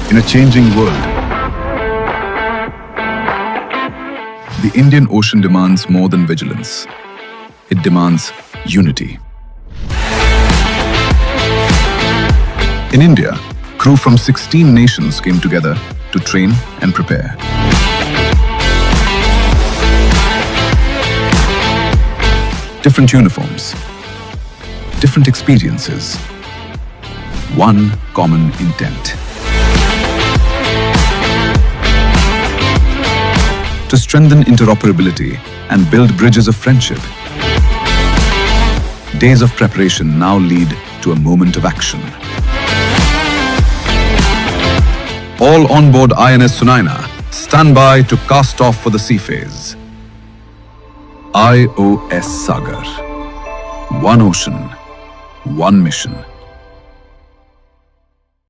In a changing world, the Indian Ocean demands more than vigilance. It demands unity. In India, crew from 16 nations came together to train and prepare. Different uniforms, different experiences, one common intent. To strengthen interoperability and build bridges of friendship. Days of preparation now lead to a moment of action. All on board INS Sunayna stand by to cast off for the sea phase. IOS SAGAR. One ocean, one mission.